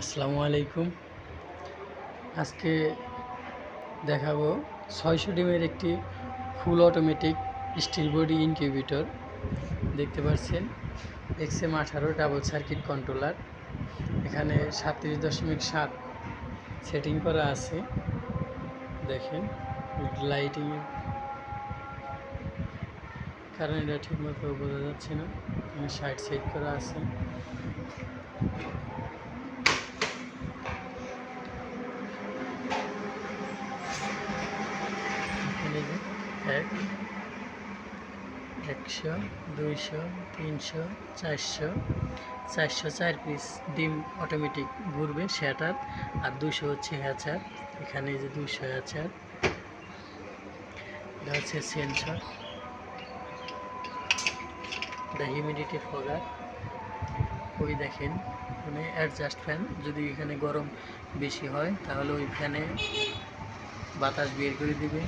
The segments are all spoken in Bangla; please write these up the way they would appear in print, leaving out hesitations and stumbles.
আসসালামু আলাইকুম। আজকে দেখাবো 600 ডিমের একটি full automatic steel body incubator. দেখতে পাচ্ছেন XM18 ডাবল সার্কিট কন্ট্রোলার। এখানে 37.7 সেটিং করা আছে। দেখেন লাইটিং কারণ এটা ঠিকমতো বোঝা যাচ্ছে না। এখানে 60 সেট করা আছে। এক 100, 200, 300, 400, 404 পিস ডিম অটোমেটিক ঘুরবে সেটার, আর 200 হচ্ছে হ্যাচার। এখানে যে 200 হ্যাচার, এটা হচ্ছে সেন্সর, এটা হিউমিডিটি ফগার। ওই দেখেন মানে অ্যাডজাস্ট ফ্যান, যদি এখানে গরম বেশি হয় তাহলে ওই ফ্যানে বাতাস বের করে দিবে।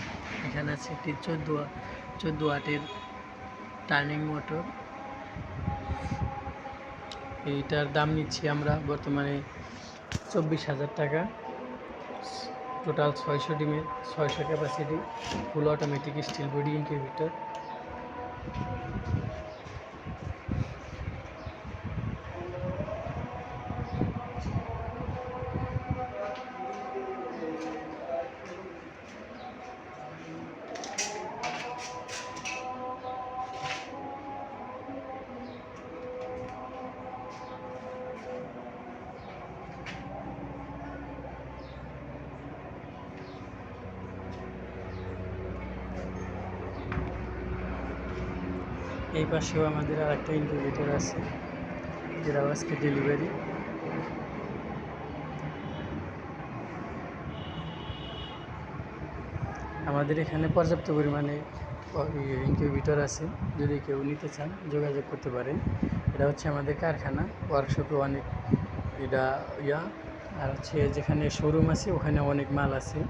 এখানে আছে একটি 14 ওয়াটের টার্নিং মোটর। এইটার দাম নিচ্ছি আমরা বর্তমানে 24,000 টাকা। টোটাল 600 ডিমের, 600 capacity full automatic steel body incubator. এই পাশেও আমাদের আর একটা ইনকিউবেটর আছে, যেটাও আজকে ডেলিভারি। আমাদের এখানে পর্যাপ্ত পরিমাণে ইনকিউবেটর আছে, যদি কেউ নিতে চান যোগাযোগ করতে পারেন। এটা হচ্ছে আমাদের কারখানা, ওয়ার্কশপে অনেক এটা আর হচ্ছে যেখানে শোরুম আছে ওখানে অনেক মাল আছে।